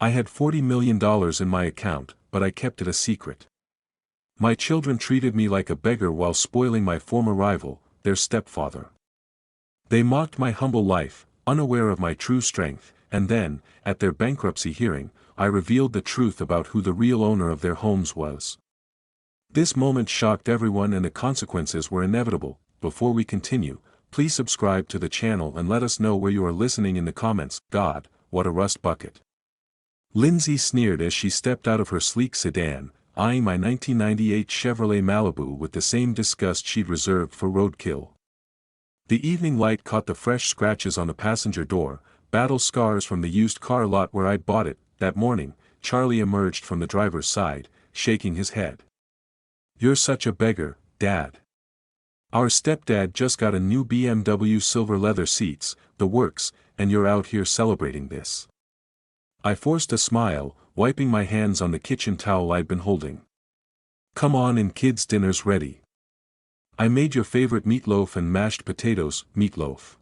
I had $40 million in my account, but I kept it a secret. My children treated me like a beggar while spoiling my former rival, their stepfather. They mocked my humble life, unaware of my true strength, and then, at their bankruptcy hearing, I revealed the truth about who the real owner of their homes was. This moment shocked everyone and the consequences were inevitable. Before we continue, please subscribe to the channel and let us know where you are listening in the comments. God, what a rust bucket. Lindsay sneered as she stepped out of her sleek sedan, eyeing my 1998 Chevrolet Malibu with the same disgust she'd reserved for roadkill. The evening light caught the fresh scratches on the passenger door, battle scars from the used car lot where I'd bought it. That morning, Charlie emerged from the driver's side, shaking his head. "You're such a beggar, Dad. Our stepdad just got a new BMW silver leather seats, the works, and you're out here celebrating this." I forced a smile, wiping my hands on the kitchen towel I'd been holding. "Come on in, kids, dinner's ready. I made your favorite meatloaf and mashed potatoes." "Meatloaf?"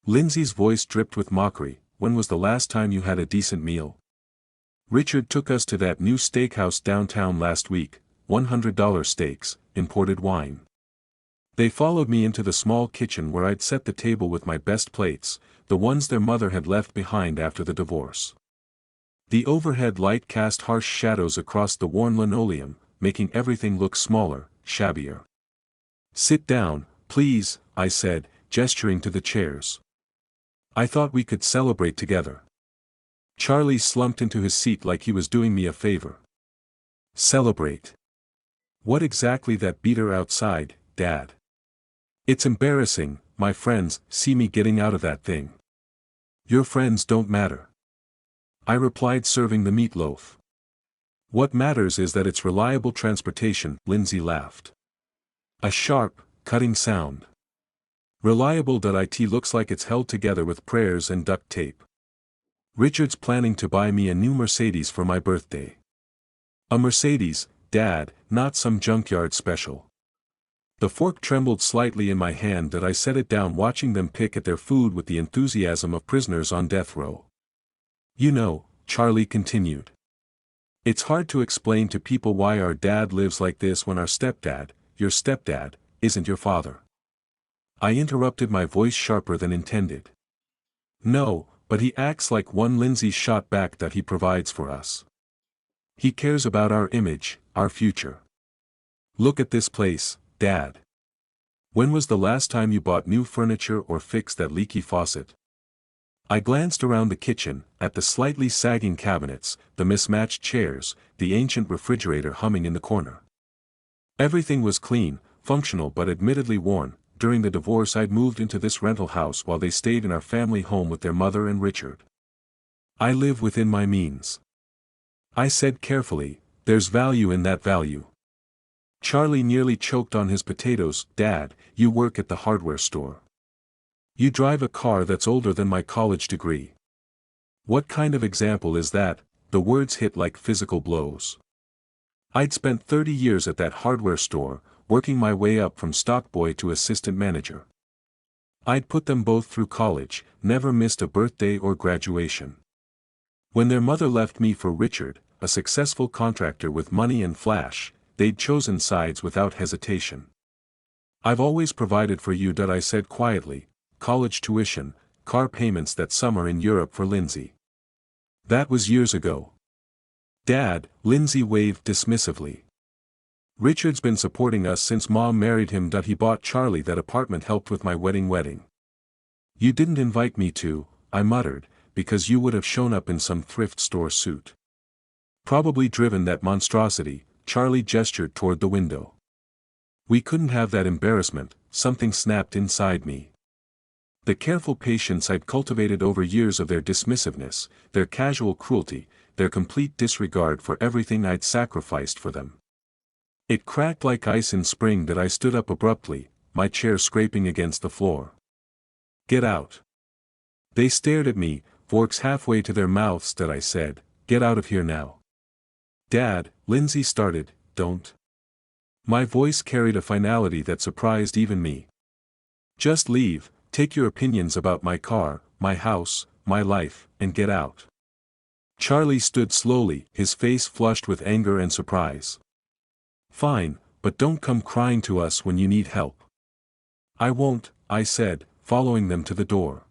Lindsay's voice dripped with mockery. "When was the last time you had a decent meal? Richard took us to that new steakhouse downtown last week, $100 steaks, imported wine." They followed me into the small kitchen where I'd set the table with my best plates, the ones their mother had left behind after the divorce. The overhead light cast harsh shadows across the worn linoleum, making everything look smaller, shabbier. "Sit down, please," I said, gesturing to the chairs. "I thought we could celebrate together." Charlie slumped into his seat like he was doing me a favor. "Celebrate? What exactly? That beater outside, Dad? It's embarrassing. My friends see me getting out of that thing." "Your friends don't matter," I replied, serving the meatloaf. "What matters is that it's reliable transportation." Lindsay laughed. A sharp, cutting sound. Reliable.it looks like it's held together with prayers and duct tape. Richard's planning to buy me a new Mercedes for my birthday. "A Mercedes, Dad, not some junkyard special." The fork trembled slightly in my hand that I set it down, watching them pick at their food with the enthusiasm of prisoners on death row. "You know," Charlie continued, "it's hard to explain to people why our dad lives like this when our stepdad, your stepdad, isn't your father." I interrupted, my voice sharper than intended. "No, but he acts like one." Lindsay shot back, "that he provides for us. He cares about our image, our future. Look at this place, Dad. When was the last time you bought new furniture or fixed that leaky faucet?" I glanced around the kitchen, at the slightly sagging cabinets, the mismatched chairs, the ancient refrigerator humming in the corner. Everything was clean, functional but admittedly worn. During the divorce I'd moved into this rental house while they stayed in our family home with their mother and Richard. "I live within my means," I said carefully. "There's value in that value." Charlie nearly choked on his potatoes. "Dad, you work at the hardware store. You drive a car that's older than my college degree. What kind of example is that?" The words hit like physical blows. I'd spent 30 years at that hardware store, working my way up from stockboy to assistant manager. I'd put them both through college, never missed a birthday or graduation. When their mother left me for Richard, a successful contractor with money and flash, they'd chosen sides without hesitation. "I've always provided for you," I said quietly. "College tuition, car payments, that summer in Europe for Lindsay. That was years ago." "Dad," Lindsay waved dismissively. "Richard's been supporting us since Mom married him." He bought Charlie that apartment, helped with my wedding. "You didn't invite me to," I muttered, "because you would have shown up in some thrift store suit. Probably driven that monstrosity." Charlie gestured toward the window. "We couldn't have that embarrassment." Something snapped inside me. The careful patience I'd cultivated over years of their dismissiveness, their casual cruelty, their complete disregard for everything I'd sacrificed for them. It cracked like ice in spring. I stood up abruptly, my chair scraping against the floor. "Get out." They stared at me, forks halfway to their mouths. I said, "Get out of here now." "Dad," Lindsay started, "don't." My voice carried a finality that surprised even me. "Just leave, take your opinions about my car, my house, my life, and get out." Charlie stood slowly, his face flushed with anger and surprise. "Fine, but don't come crying to us when you need help." "I won't," I said, following them to the door.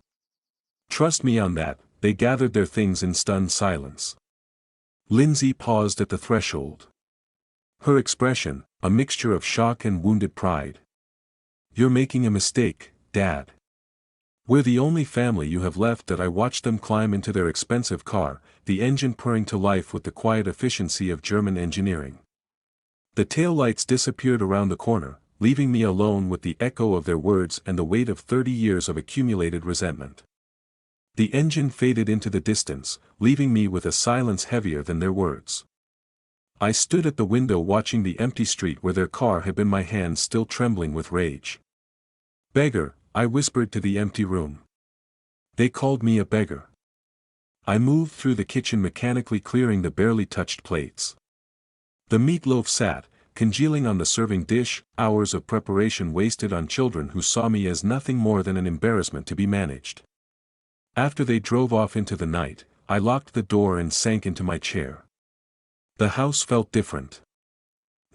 "Trust me on that." They gathered their things in stunned silence. Lindsay paused at the threshold. Her expression, a mixture of shock and wounded pride. "You're making a mistake, Dad. We're the only family you have left." That I watched them climb into their expensive car, the engine purring to life with the quiet efficiency of German engineering. The taillights disappeared around the corner, leaving me alone with the echo of their words and the weight of 30 years of accumulated resentment. The engine faded into the distance, leaving me with a silence heavier than their words. I stood at the window watching the empty street where their car had been, my hands still trembling with rage. "Beggar," I whispered to the empty room. They called me a beggar. I moved through the kitchen mechanically clearing the barely touched plates. The meatloaf sat, congealing on the serving dish, hours of preparation wasted on children who saw me as nothing more than an embarrassment to be managed. After they drove off into the night, I locked the door and sank into my chair. The house felt different.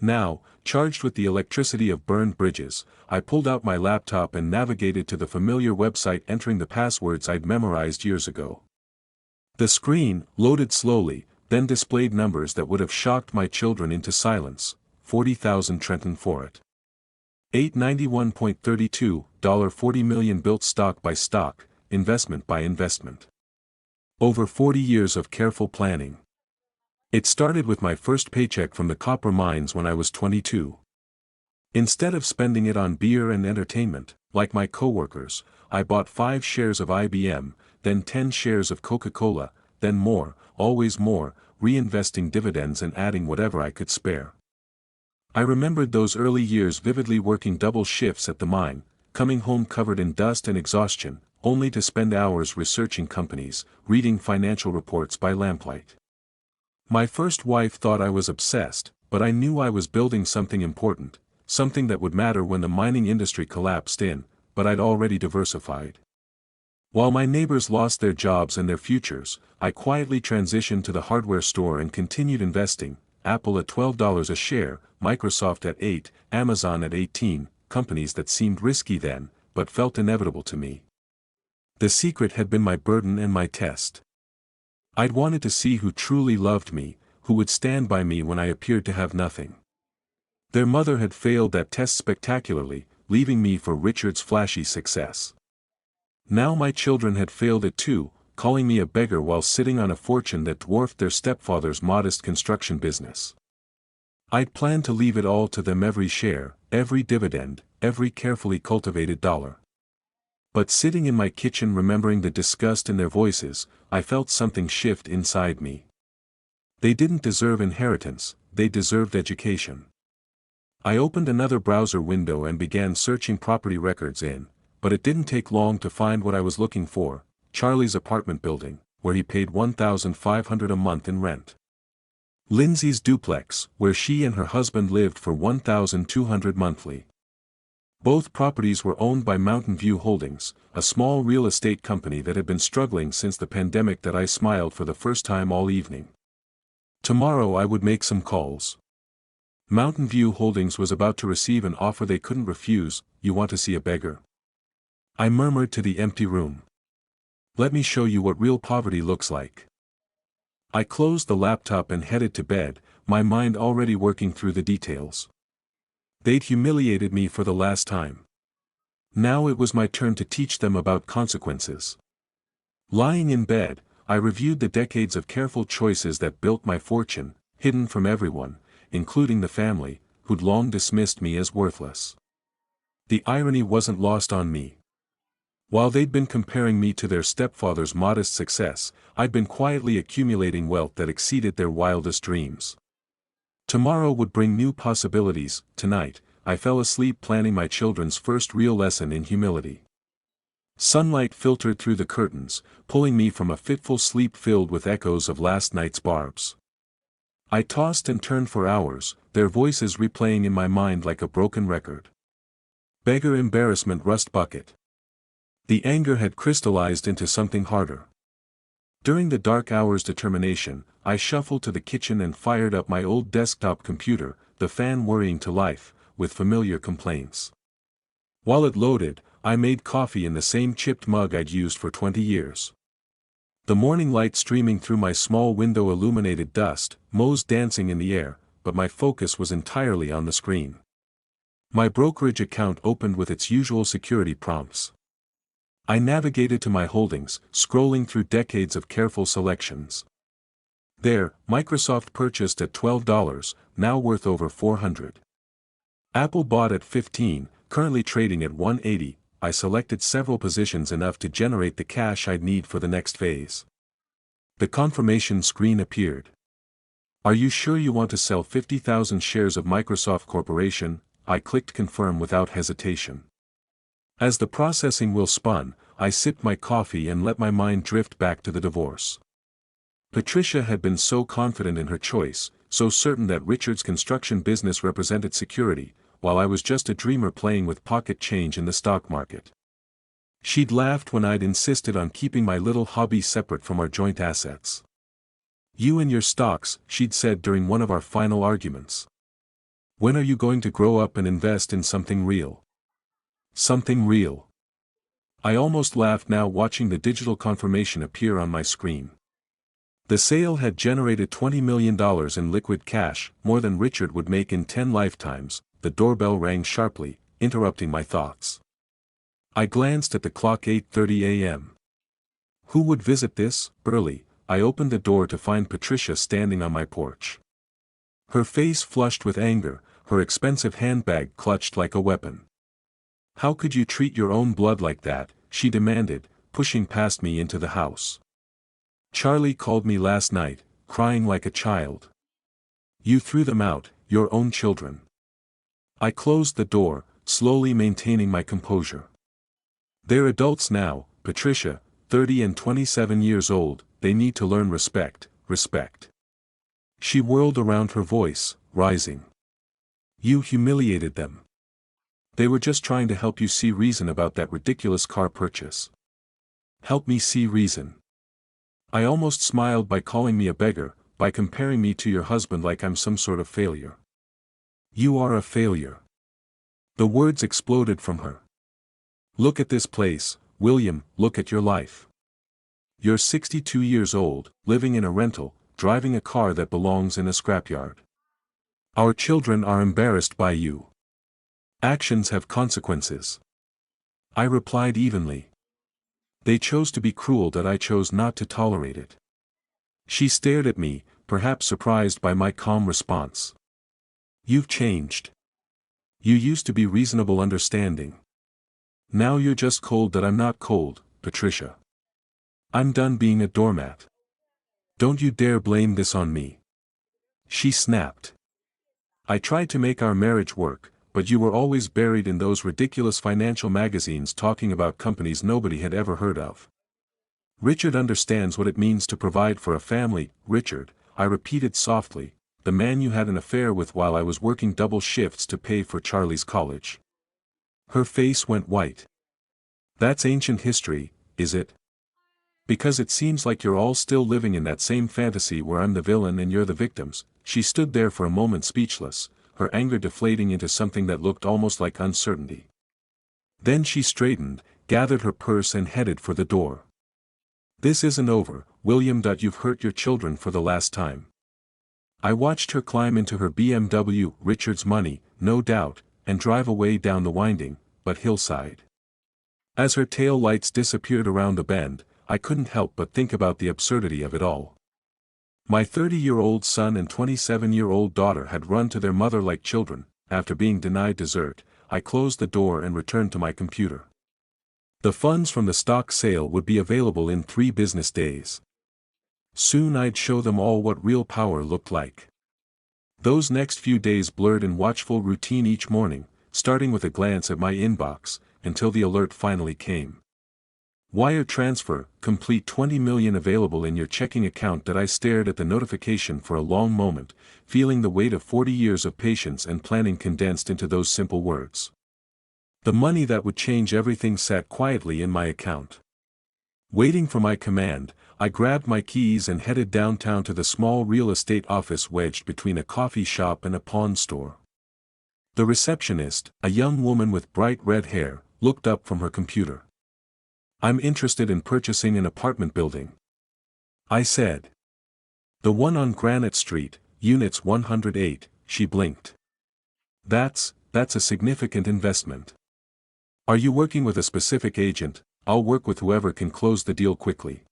Now, charged with the electricity of burned bridges, I pulled out my laptop and navigated to the familiar website, entering the passwords I'd memorized years ago. The screen loaded slowly, then displayed numbers that would have shocked my children into silence. 40,000 Trenton for it. $891.32, 40 million built stock by stock, investment by investment. Over 40 years of careful planning. It started with my first paycheck from the copper mines when I was 22. Instead of spending it on beer and entertainment, like my coworkers, I bought 5 shares of IBM, then 10 shares of Coca-Cola, then more, always more, reinvesting dividends and adding whatever I could spare. I remembered those early years vividly, working double shifts at the mine, coming home covered in dust and exhaustion, only to spend hours researching companies, reading financial reports by lamplight. My first wife thought I was obsessed, but I knew I was building something important, something that would matter when the mining industry collapsed in, but I'd already diversified. While my neighbors lost their jobs and their futures, I quietly transitioned to the hardware store and continued investing, Apple at $12 a share, Microsoft at $8, Amazon at $18, companies that seemed risky then, but felt inevitable to me. The secret had been my burden and my test. I'd wanted to see who truly loved me, who would stand by me when I appeared to have nothing. Their mother had failed that test spectacularly, leaving me for Richard's flashy success. Now my children had failed it too, calling me a beggar while sitting on a fortune that dwarfed their stepfather's modest construction business. I'd planned to leave it all to them, every share, every dividend, every carefully cultivated dollar. But sitting in my kitchen remembering the disgust in their voices, I felt something shift inside me. They didn't deserve inheritance, they deserved education. I opened another browser window and began searching property records but it didn't take long to find what I was looking for: Charlie's apartment building, where he paid $1,500 a month in rent. Lindsay's duplex, where she and her husband lived for $1,200 monthly. Both properties were owned by Mountain View Holdings, a small real estate company that had been struggling since the pandemic. That I smiled for the first time all evening. Tomorrow I would make some calls. Mountain View Holdings was about to receive an offer they couldn't refuse. "You want to see a beggar?" I murmured to the empty room. "Let me show you what real poverty looks like." I closed the laptop and headed to bed, my mind already working through the details. They'd humiliated me for the last time. Now it was my turn to teach them about consequences. Lying in bed, I reviewed the decades of careful choices that built my fortune, hidden from everyone, including the family, who'd long dismissed me as worthless. The irony wasn't lost on me. While they'd been comparing me to their stepfather's modest success, I'd been quietly accumulating wealth that exceeded their wildest dreams. Tomorrow would bring new possibilities. Tonight, I fell asleep planning my children's first real lesson in humility. Sunlight filtered through the curtains, pulling me from a fitful sleep filled with echoes of last night's barbs. I tossed and turned for hours, their voices replaying in my mind like a broken record. Beggar, embarrassment, rust bucket. The anger had crystallized into something harder. During the dark hours determination, I shuffled to the kitchen and fired up my old desktop computer, the fan whirring to life, with familiar complaints. While it loaded, I made coffee in the same chipped mug I'd used for 20 years. The morning light streaming through my small window illuminated dust, moles dancing in the air, but my focus was entirely on the screen. My brokerage account opened with its usual security prompts. I navigated to my holdings, scrolling through decades of careful selections. There, Microsoft purchased at $12, now worth over $400. Apple bought at $15, currently trading at $180. I selected several positions enough to generate the cash I'd need for the next phase. The confirmation screen appeared. Are you sure you want to sell 50,000 shares of Microsoft Corporation? I clicked confirm without hesitation. As the processing wheel spun, I sipped my coffee and let my mind drift back to the divorce. Patricia had been so confident in her choice, so certain that Richard's construction business represented security, while I was just a dreamer playing with pocket change in the stock market. She'd laughed when I'd insisted on keeping my little hobby separate from our joint assets. You and your stocks, she'd said during one of our final arguments. When are you going to grow up and invest in something real? Something real. I almost laughed now watching the digital confirmation appear on my screen. The sale had generated $20 million in liquid cash, more than Richard would make in 10 lifetimes. The doorbell rang sharply, interrupting my thoughts. I glanced at the clock. 8:30 a.m. Who would visit this early? I opened the door to find Patricia standing on my porch. Her face flushed with anger, her expensive handbag clutched like a weapon. How could you treat your own blood like that? She demanded, pushing past me into the house. Charlie called me last night, crying like a child. You threw them out, your own children. I closed the door, slowly maintaining my composure. They're adults now, Patricia, 30 and 27 years old, they need to learn respect, respect. She whirled around, her voice, rising. You humiliated them. They were just trying to help you see reason about that ridiculous car purchase. Help me see reason. I almost smiled by calling me a beggar, by comparing me to your husband like I'm some sort of failure. You are a failure. The words exploded from her. Look at this place, William, look at your life. You're 62 years old, living in a rental, driving a car that belongs in a scrapyard. Our children are embarrassed by you. Actions have consequences. I replied evenly. They chose to be cruel, that I chose not to tolerate it. She stared at me, perhaps surprised by my calm response. You've changed. You used to be reasonable, understanding. Now you're just cold. That I'm not cold, Patricia. I'm done being a doormat. Don't you dare blame this on me. She snapped. I tried to make our marriage work, but you were always buried in those ridiculous financial magazines talking about companies nobody had ever heard of. Richard understands what it means to provide for a family. Richard, I repeated softly, the man you had an affair with while I was working double shifts to pay for Charlie's college. Her face went white. That's ancient history, is it? Because it seems like you're all still living in that same fantasy where I'm the villain and you're the victims. She stood there for a moment speechless, her anger deflating into something that looked almost like uncertainty. Then she straightened, gathered her purse and headed for the door. This isn't over, William. You've hurt your children for the last time. I watched her climb into her BMW, Richard's money, no doubt, and drive away down the winding, but hillside. As her tail lights disappeared around a bend, I couldn't help but think about the absurdity of it all. My 30-year-old son and 27-year-old daughter had run to their mother like children. After being denied dessert, I closed the door and returned to my computer. The funds from the stock sale would be available in 3 business days. Soon I'd show them all what real power looked like. Those next few days blurred in watchful routine each morning, starting with a glance at my inbox, until the alert finally came. Wire transfer, complete, 20 million available in your checking account. That I stared at the notification for a long moment, feeling the weight of 40 years of patience and planning condensed into those simple words. The money that would change everything sat quietly in my account. Waiting for my command, I grabbed my keys and headed downtown to the small real estate office wedged between a coffee shop and a pawn store. The receptionist, a young woman with bright red hair, looked up from her computer. "I'm interested in purchasing an apartment building," I said. "The one on Granite Street, Units 108, she blinked. That's a significant investment. Are you working with a specific agent? I'll work with whoever can close the deal quickly."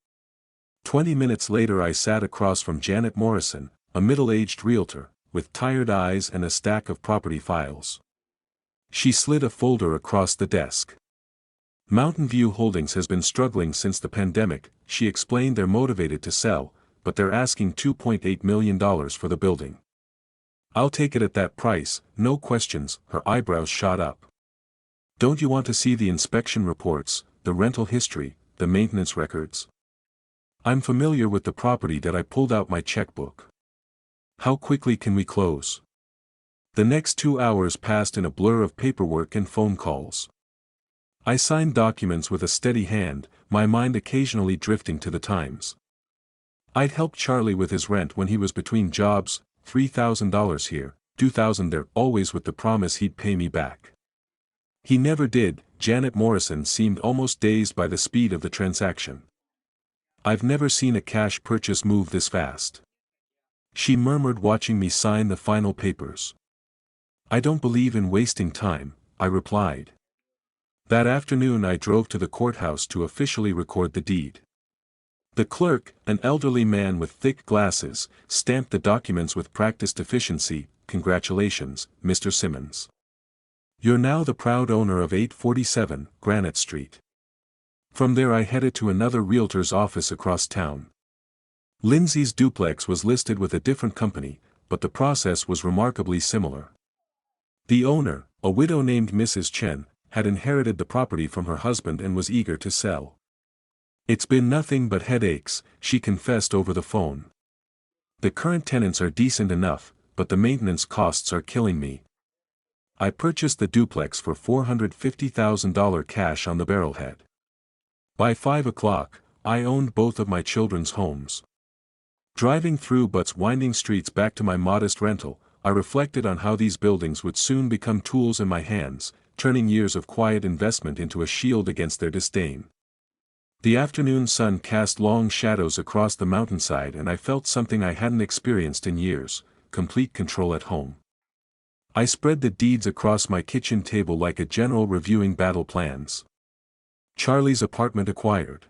20 minutes later I sat across from Janet Morrison, a middle-aged realtor, with tired eyes and a stack of property files. She slid a folder across the desk. "Mountain View Holdings has been struggling since the pandemic," she explained. "They're motivated to sell, but they're asking $2.8 million for the building." "I'll take it at that price, no questions." Her eyebrows shot up. "Don't you want to see the inspection reports, the rental history, the maintenance records?" "I'm familiar with the property." That I pulled out my checkbook. "How quickly can we close?" The next 2 hours passed in a blur of paperwork and phone calls. I signed documents with a steady hand, my mind occasionally drifting to the Times. I'd helped Charlie with his rent when he was between jobs, $3,000 here, $2,000 there, always with the promise he'd pay me back. He never did. Janet Morrison seemed almost dazed by the speed of the transaction. "I've never seen a cash purchase move this fast," she murmured, watching me sign the final papers. "I don't believe in wasting time," I replied. That afternoon I drove to the courthouse to officially record the deed. The clerk, an elderly man with thick glasses, stamped the documents with practiced efficiency. "Congratulations, Mr. Simmons. You're now the proud owner of 847 Granite Street." From there I headed to another realtor's office across town. Lindsay's duplex was listed with a different company, but the process was remarkably similar. The owner, a widow named Mrs. Chen, had inherited the property from her husband and was eager to sell. "It's been nothing but headaches," she confessed over the phone. "The current tenants are decent enough, but the maintenance costs are killing me." I purchased the duplex for $450,000 cash on the barrelhead. By 5 o'clock, I owned both of my children's homes. Driving through Butt's winding streets back to my modest rental, I reflected on how these buildings would soon become tools in my hands, turning years of quiet investment into a shield against their disdain. The afternoon sun cast long shadows across the mountainside and I felt something I hadn't experienced in years: complete control at home. I spread the deeds across my kitchen table like a general reviewing battle plans. Charlie's apartment acquired.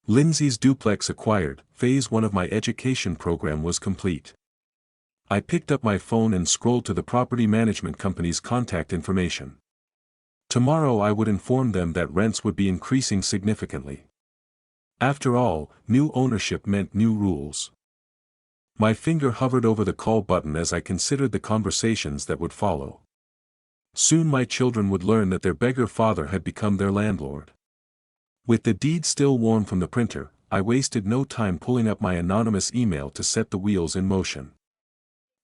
Lindsay's duplex acquired. Phase 1 of my education program was complete. I picked up my phone and scrolled to the property management company's contact information. Tomorrow I would inform them that rents would be increasing significantly. After all, new ownership meant new rules. My finger hovered over the call button as I considered the conversations that would follow. Soon my children would learn that their beggar father had become their landlord. With the deed still warm from the printer, I wasted no time pulling up my anonymous email to set the wheels in motion.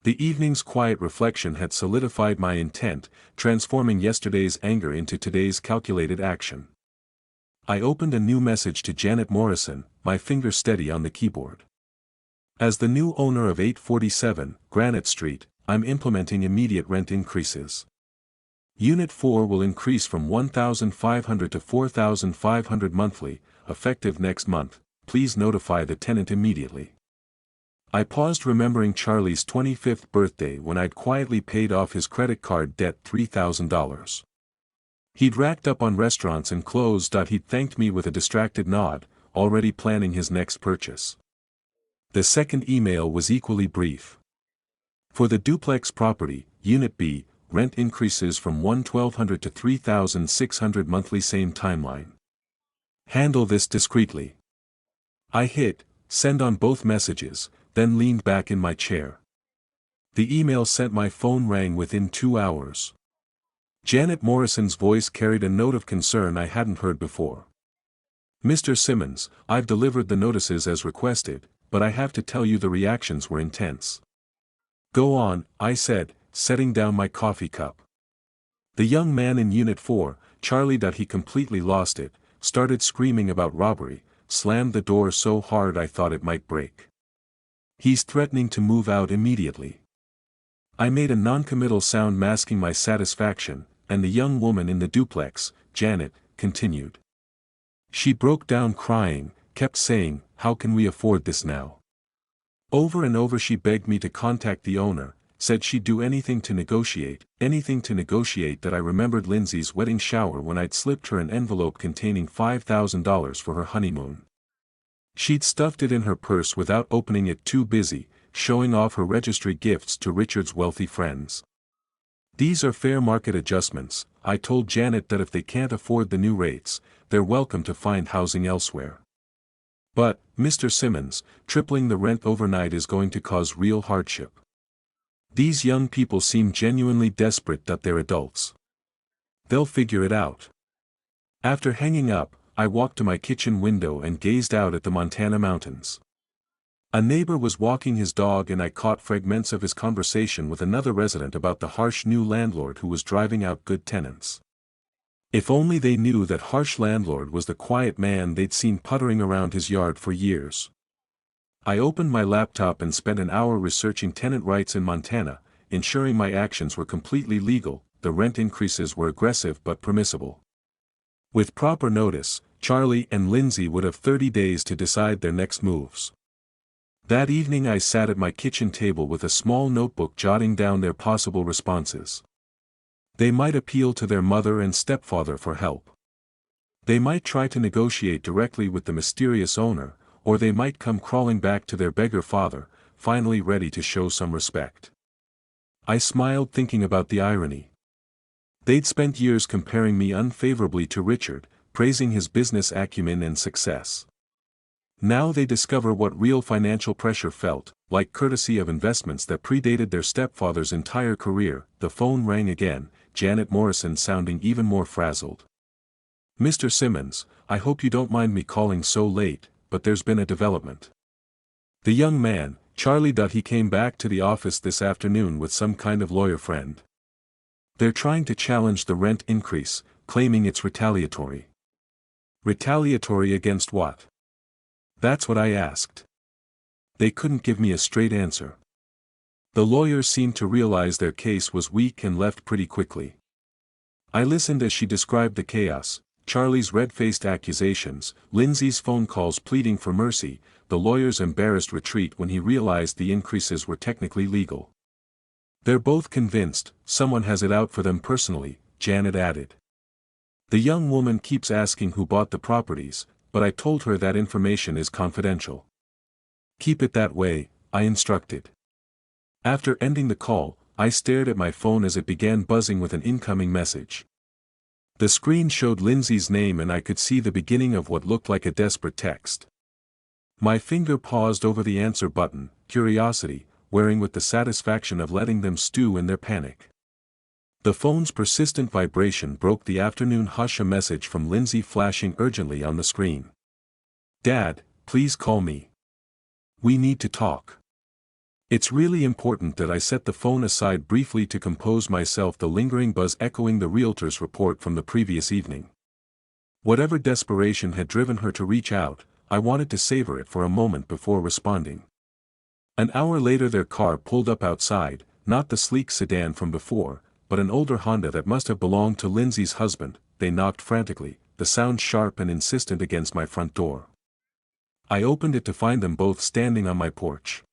The evening's quiet reflection had solidified my intent, transforming yesterday's anger into today's calculated action. I opened a new message to Janet Morrison, my finger steady on the keyboard. "As the new owner of 847 Granite Street, I'm implementing immediate rent increases. Unit 4 will increase from $1,500 to $4,500 monthly, effective next month. Please notify the tenant immediately." I paused, remembering Charlie's 25th birthday when I'd quietly paid off his credit card debt $3,000. He'd racked up on restaurants and clothes. He'd thanked me with a distracted nod, already planning his next purchase. The second email was equally brief. For the duplex property, Unit B, rent increases from $1,200 to $3,600 monthly, same timeline. Handle this discreetly. I hit send on both messages, then leaned back in my chair. The email sent, my phone rang within 2 hours. Janet Morrison's voice carried a note of concern I hadn't heard before. "Mr. Simmons, I've delivered the notices as requested, but I have to tell you the reactions were intense." "Go on," I said, setting down my coffee cup. "The young man in Unit 4, Charlie. He completely lost it, started screaming about robbery, slammed the door so hard I thought it might break. He's threatening to move out immediately. I made a noncommittal sound masking my satisfaction, and the young woman in the duplex, Janet, continued. She broke down crying, kept saying, "How can we afford this now?" Over and over she begged me to contact the owner, said she'd do anything to negotiate that I remembered Lindsay's wedding shower when I'd slipped her an envelope containing $5,000 for her honeymoon. She'd stuffed it in her purse without opening it, too busy, showing off her registry gifts to Richard's wealthy friends. These are fair market adjustments. I told Janet that if they can't afford the new rates, they're welcome to find housing elsewhere. But, Mr. Simmons, tripling the rent overnight is going to cause real hardship. These young people seem genuinely desperate that they're adults. They'll figure it out. After hanging up, I walked to my kitchen window and gazed out at the Montana mountains. A neighbor was walking his dog and I caught fragments of his conversation with another resident about the harsh new landlord who was driving out good tenants. If only they knew that harsh landlord was the quiet man they'd seen puttering around his yard for years. I opened my laptop and spent an hour researching tenant rights in Montana, ensuring my actions were completely legal. The rent increases were aggressive but permissible. With proper notice, Charlie and Lindsay would have 30 days to decide their next moves. That evening I sat at my kitchen table with a small notebook jotting down their possible responses. They might appeal to their mother and stepfather for help. They might try to negotiate directly with the mysterious owner, or they might come crawling back to their beggar father, finally ready to show some respect. I smiled thinking about the irony. They'd spent years comparing me unfavorably to Richard, praising his business acumen and success. Now they discover what real financial pressure felt like, courtesy of investments that predated their stepfather's entire career. The phone rang again, Janet Morrison sounding even more frazzled. "Mr. Simmons, I hope you don't mind me calling so late, but there's been a development." The young man, Charlie. He came back to the office this afternoon with some kind of lawyer friend. They're trying to challenge the rent increase, claiming it's retaliatory. Retaliatory against what? That's what I asked. They couldn't give me a straight answer. The lawyers seemed to realize their case was weak and left pretty quickly. I listened as she described the chaos, Charlie's red-faced accusations, Lindsay's phone calls pleading for mercy, the lawyer's embarrassed retreat when he realized the increases were technically legal. "They're both convinced, someone has it out for them personally," Janet added. "The young woman keeps asking who bought the properties, but I told her that information is confidential." "Keep it that way," I instructed. After ending the call, I stared at my phone as it began buzzing with an incoming message. The screen showed Lindsay's name and I could see the beginning of what looked like a desperate text. My finger paused over the answer button, curiosity, wearing with the satisfaction of letting them stew in their panic. The phone's persistent vibration broke the afternoon hush, a message from Lindsay flashing urgently on the screen. "Dad, please call me. We need to talk." It's really important that I set the phone aside briefly to compose myself, the lingering buzz echoing the realtor's report from the previous evening. Whatever desperation had driven her to reach out, I wanted to savor it for a moment before responding. An hour later their car pulled up outside, not the sleek sedan from before, but an older Honda that must have belonged to Lindsay's husband. They knocked frantically, the sound sharp and insistent against my front door. I opened it to find them both standing on my porch.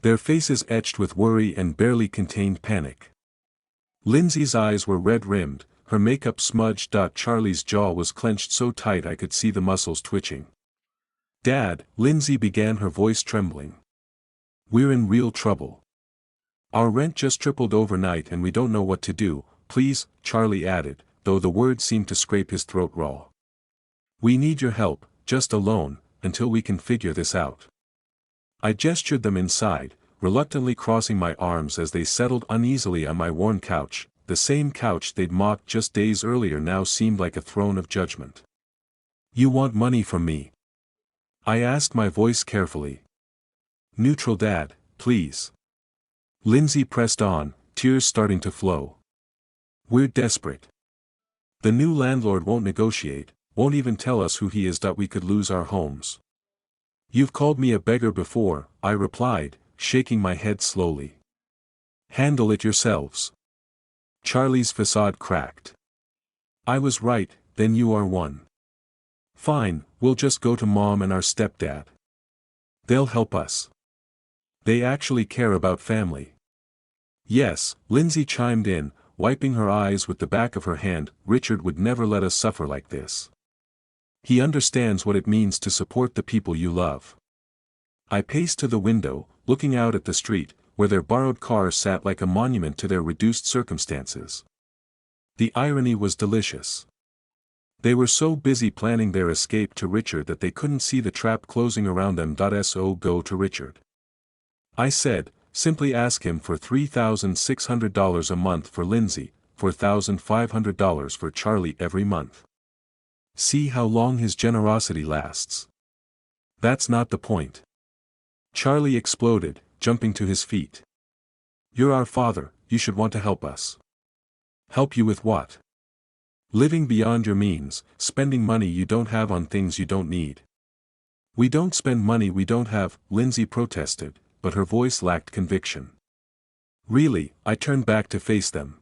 Their faces etched with worry and barely contained panic. Lindsay's eyes were red-rimmed, her makeup smudged. Charlie's jaw was clenched so tight I could see the muscles twitching. "Dad," Lindsay began, her voice trembling. "We're in real trouble. Our rent just tripled overnight and we don't know what to do, please," Charlie added, though the words seemed to scrape his throat raw. "We need your help, just a loan, until we can figure this out." I gestured them inside, reluctantly crossing my arms as they settled uneasily on my worn couch. The same couch they'd mocked just days earlier now seemed like a throne of judgment. "You want money from me?" I asked, my voice carefully. "Neutral, Dad, please." Lindsay pressed on, tears starting to flow. "We're desperate. The new landlord won't negotiate, won't even tell us who he is. We could lose our homes. You've called me a beggar before, I replied, shaking my head slowly. Handle it yourselves. Charlie's facade cracked. I was right, then you are one. Fine, we'll just go to Mom and our stepdad. They'll help us. They actually care about family. Yes, Lindsay chimed in, wiping her eyes with the back of her hand. Richard would never let us suffer like this. He understands what it means to support the people you love. I paced to the window, looking out at the street, where their borrowed car sat like a monument to their reduced circumstances. The irony was delicious. They were so busy planning their escape to Richard that they couldn't see the trap closing around them. So go to Richard. I said, simply ask him for $3,600 a month for Lindsay, $4,500 for Charlie every month. See how long his generosity lasts. That's not the point. Charlie exploded, jumping to his feet. You're our father, you should want to help us. Help you with what? Living beyond your means, spending money you don't have on things you don't need. We don't spend money we don't have, Lindsay protested, but her voice lacked conviction. Really, I turned back to face them.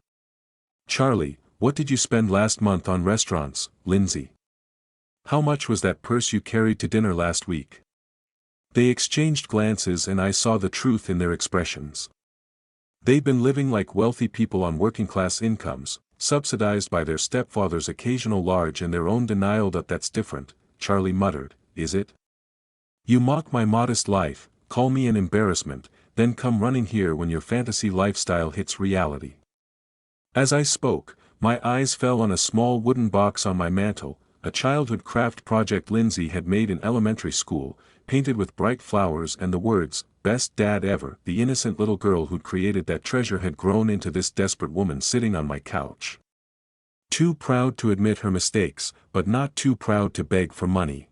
Charlie, what did you spend last month on restaurants, Lindsay? How much was that purse you carried to dinner last week? They exchanged glances and I saw the truth in their expressions. They'd been living like wealthy people on working-class incomes, subsidized by their stepfather's occasional large and their own denial that that's different. Charlie muttered, is it? You mock my modest life, call me an embarrassment, then come running here when your fantasy lifestyle hits reality. As I spoke, my eyes fell on a small wooden box on my mantel, a childhood craft project Lindsay had made in elementary school, painted with bright flowers and the words, "Best Dad Ever." The innocent little girl who'd created that treasure had grown into this desperate woman sitting on my couch. Too proud to admit her mistakes, but not too proud to beg for money.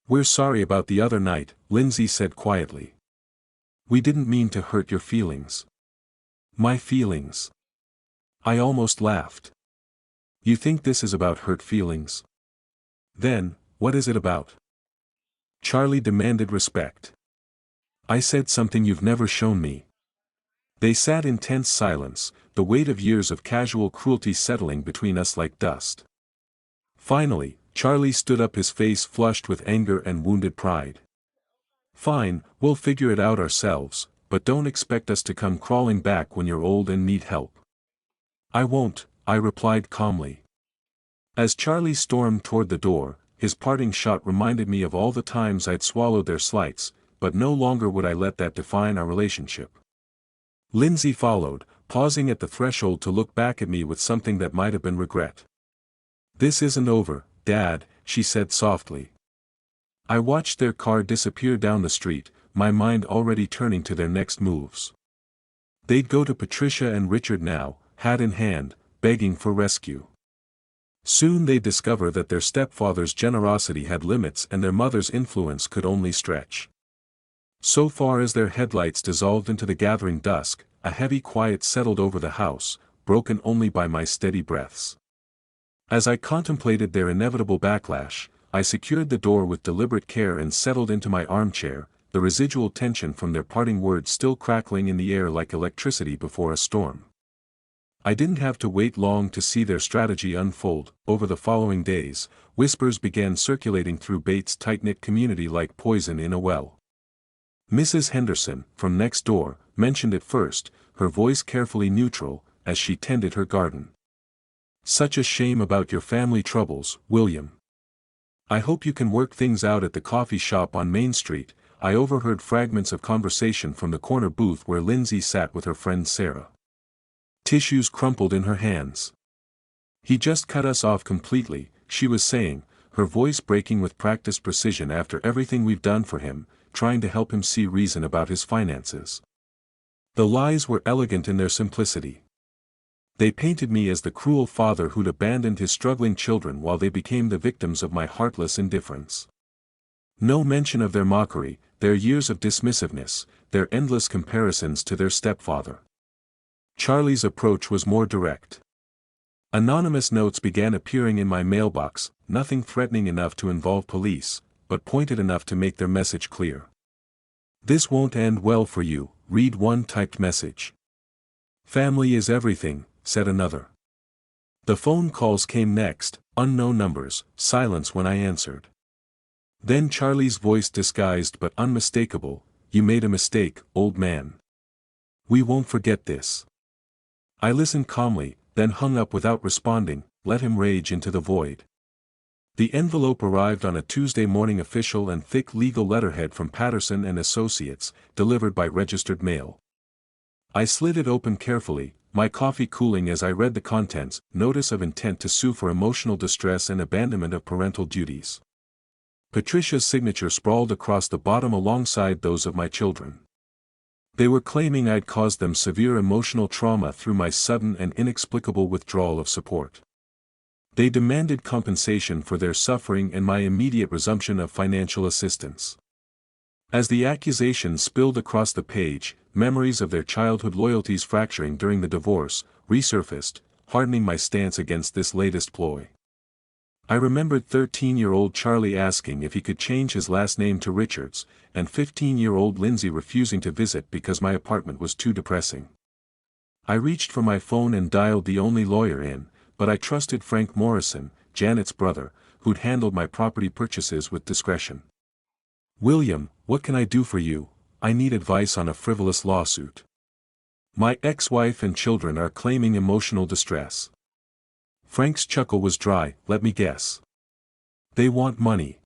We're sorry about the other night, Lindsay said quietly. We didn't mean to hurt your feelings. My feelings. I almost laughed. You think this is about hurt feelings? Then, what is it about? Charlie demanded respect. I said something you've never shown me. They sat in tense silence, the weight of years of casual cruelty settling between us like dust. Finally, Charlie stood up, his face flushed with anger and wounded pride. Fine, we'll figure it out ourselves, but don't expect us to come crawling back when you're old and need help. I won't, I replied calmly. As Charlie stormed toward the door, his parting shot reminded me of all the times I'd swallowed their slights, but no longer would I let that define our relationship. Lindsay followed, pausing at the threshold to look back at me with something that might have been regret. This isn't over, Dad, she said softly. I watched their car disappear down the street, my mind already turning to their next moves. They'd go to Patricia and Richard now, hat in hand, begging for rescue. Soon they'd discover that their stepfather's generosity had limits and their mother's influence could only stretch. So far as their headlights dissolved into the gathering dusk, a heavy quiet settled over the house, broken only by my steady breaths. As I contemplated their inevitable backlash, I secured the door with deliberate care and settled into my armchair, the residual tension from their parting words still crackling in the air like electricity before a storm. I didn't have to wait long to see their strategy unfold. Over the following days, whispers began circulating through Bates' tight-knit community like poison in a well. Mrs. Henderson, from next door, mentioned it first, her voice carefully neutral, as she tended her garden. Such a shame about your family troubles, William. I hope you can work things out at the coffee shop on Main Street. I overheard fragments of conversation from the corner booth where Lindsay sat with her friend Sarah. Tissues crumpled in her hands. He just cut us off completely, she was saying, her voice breaking with practiced precision. After everything we've done for him, trying to help him see reason about his finances. The lies were elegant in their simplicity. They painted me as the cruel father who'd abandoned his struggling children while they became the victims of my heartless indifference. No mention of their mockery, their years of dismissiveness, their endless comparisons to their stepfather. Charlie's approach was more direct. Anonymous notes began appearing in my mailbox, nothing threatening enough to involve police, but pointed enough to make their message clear. "This won't end well for you," read one typed message. "Family is everything," said another. The phone calls came next, unknown numbers, silence when I answered. Then Charlie's voice, disguised but unmistakable, "You made a mistake, old man. We won't forget this." I listened calmly, then hung up without responding, let him rage into the void. The envelope arrived on a Tuesday morning, official and thick legal letterhead from Patterson and Associates, delivered by registered mail. I slid it open carefully, my coffee cooling as I read the contents: notice of intent to sue for emotional distress and abandonment of parental duties. Patricia's signature sprawled across the bottom alongside those of my children. They were claiming I'd caused them severe emotional trauma through my sudden and inexplicable withdrawal of support. They demanded compensation for their suffering and my immediate resumption of financial assistance. As the accusations spilled across the page, memories of their childhood loyalties fracturing during the divorce resurfaced, hardening my stance against this latest ploy. I remembered 13-year-old Charlie asking if he could change his last name to Richards, and 15-year-old Lindsay refusing to visit because my apartment was too depressing. I reached for my phone and dialed the only lawyer in, but I trusted Frank Morrison, Janet's brother, who'd handled my property purchases with discretion. "William, what can I do for you? I need advice on a frivolous lawsuit. My ex-wife and children are claiming emotional distress." Frank's chuckle was dry. "Let me guess. They want money.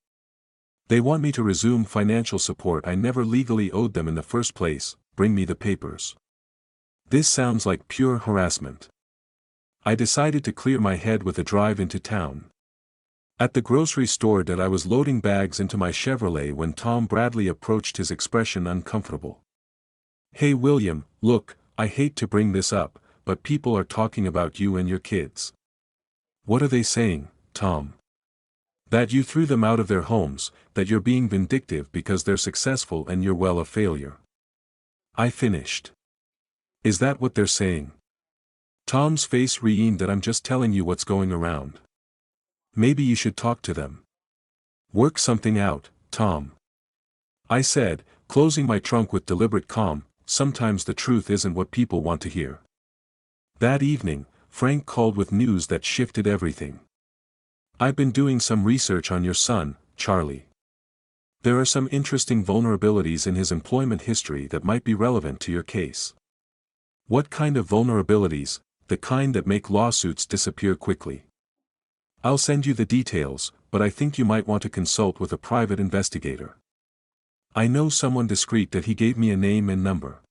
They want me to resume financial support I never legally owed them in the first place. Bring me the papers." This sounds like pure harassment. I decided to clear my head with a drive into town. At the grocery store I was loading bags into my Chevrolet when Tom Bradley approached, his expression uncomfortable. "Hey William, look, I hate to bring this up, but people are talking about you and your kids." "What are they saying, Tom?" "That you threw them out of their homes, that you're being vindictive because they're successful and you're, well, a failure." I finished. "Is that what they're saying?" Tom's face reamed. "That I'm just telling you what's going around. Maybe you should talk to them. Work something out, Tom." I said, closing my trunk with deliberate calm, "Sometimes the truth isn't what people want to hear." That evening, Frank called with news that shifted everything. "I've been doing some research on your son, Charlie. There are some interesting vulnerabilities in his employment history that might be relevant to your case." "What kind of vulnerabilities?" "The kind that make lawsuits disappear quickly." "I'll send you the details, but I think you might want to consult with a private investigator. I know someone discreet." That he gave me a name and number.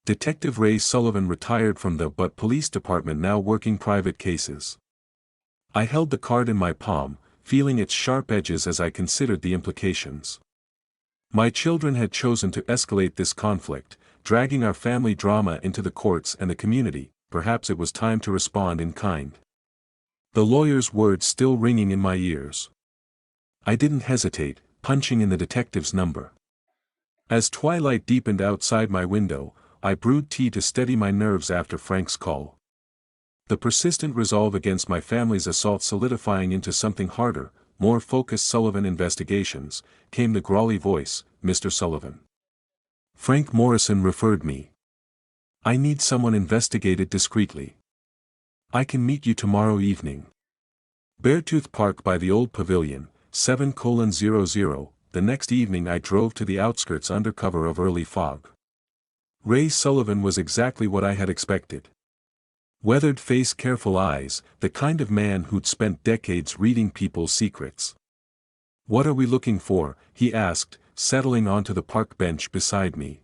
Detective Ray Sullivan, retired from the Butte Police Department, now working private cases. I held the card in my palm, feeling its sharp edges as I considered the implications. My children had chosen to escalate this conflict, dragging our family drama into the courts and the community. Perhaps it was time to respond in kind. The lawyer's words still ringing in my ears. I didn't hesitate, punching in the detective's number. As twilight deepened outside my window, I brewed tea to steady my nerves after Frank's call. The persistent resolve against my family's assault solidifying into something harder, more focused. "Sullivan Investigations," came the growly voice. "Mr. Sullivan. Frank Morrison referred me. I need someone investigated discreetly. I can meet you tomorrow evening. Beartooth Park by the old pavilion, 7:00." The next evening I drove to the outskirts under cover of early fog. Ray Sullivan was exactly what I had expected. Weathered face, careful eyes, the kind of man who'd spent decades reading people's secrets. "What are we looking for?" he asked, settling onto the park bench beside me.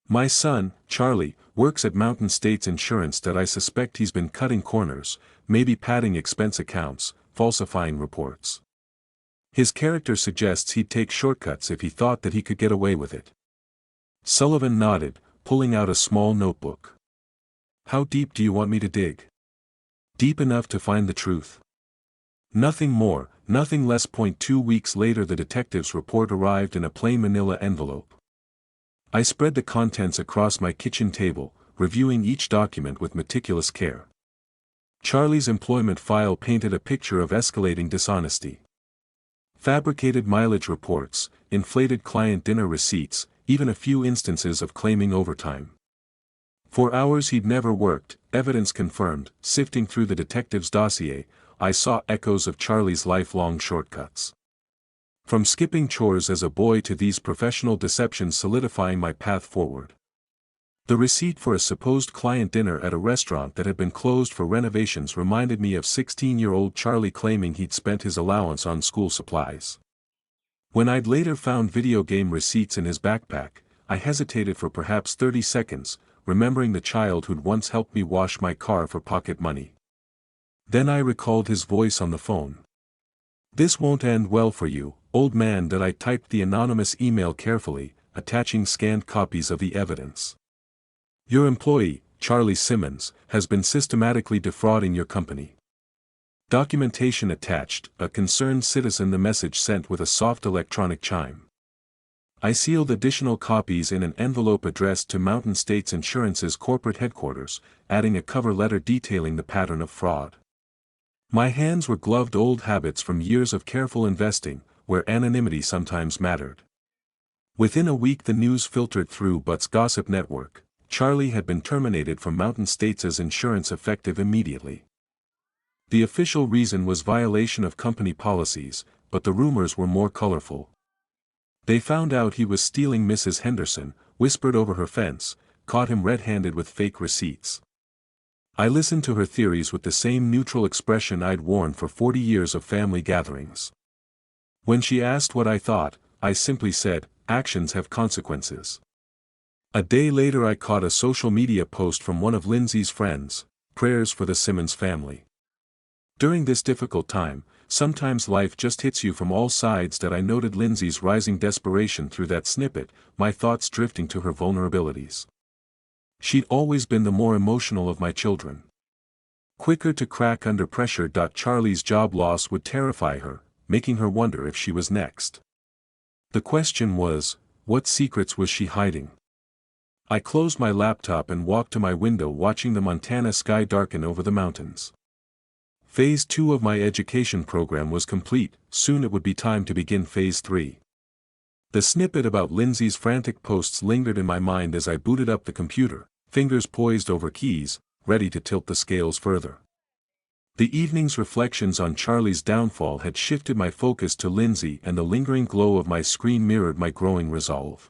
"My son, Charlie, works at Mountain States Insurance. I suspect he's been cutting corners, maybe padding expense accounts, falsifying reports. His character suggests he'd take shortcuts if he thought that he could get away with it." Sullivan nodded, pulling out a small notebook. "How deep do you want me to dig?" "Deep enough to find the truth. Nothing more, nothing less." 2 weeks later the detective's report arrived in a plain manila envelope. I spread the contents across my kitchen table, reviewing each document with meticulous care. Charlie's employment file painted a picture of escalating dishonesty. Fabricated mileage reports, inflated client dinner receipts, even a few instances of claiming overtime. For hours he'd never worked, evidence confirmed. Sifting through the detective's dossier, I saw echoes of Charlie's lifelong shortcuts. From skipping chores as a boy to these professional deceptions solidifying my path forward. The receipt for a supposed client dinner at a restaurant that had been closed for renovations reminded me of 16-year-old Charlie claiming he'd spent his allowance on school supplies. When I'd later found video game receipts in his backpack, I hesitated for perhaps 30 seconds, remembering the child who'd once helped me wash my car for pocket money. Then I recalled his voice on the phone. "This won't end well for you, old man." I typed the anonymous email carefully, attaching scanned copies of the evidence. "Your employee, Charlie Simmons, has been systematically defrauding your company. Documentation attached." A concerned citizen. The message sent with a soft electronic chime. I sealed additional copies in an envelope addressed to Mountain States Insurance's corporate headquarters, adding a cover letter detailing the pattern of fraud. My hands were gloved. Old habits from years of careful investing, where anonymity sometimes mattered. Within a week the news filtered through Butts Gossip Network. Charlie had been terminated from Mountain States' insurance effective immediately. The official reason was violation of company policies, but the rumors were more colorful. They found out he was stealing Mrs. Henderson, whispered over her fence, caught him red-handed with fake receipts. I listened to her theories with the same neutral expression I'd worn for 40 years of family gatherings. When she asked what I thought, I simply said, "Actions have consequences." A day later I caught a social media post from one of Lindsay's friends, "Prayers for the Simmons family." During this difficult time, sometimes life just hits you from all sides. I noted Lindsay's rising desperation through that snippet, my thoughts drifting to her vulnerabilities. She'd always been the more emotional of my children. Quicker to crack under pressure. Charlie's job loss would terrify her, making her wonder if she was next. The question was, what secrets was she hiding? I closed my laptop and walked to my window, watching the Montana sky darken over the mountains. Phase 2 of my education program was complete. Soon it would be time to begin Phase 3. The snippet about Lindsay's frantic posts lingered in my mind as I booted up the computer, fingers poised over keys, ready to tilt the scales further. The evening's reflections on Charlie's downfall had shifted my focus to Lindsay, and the lingering glow of my screen mirrored my growing resolve.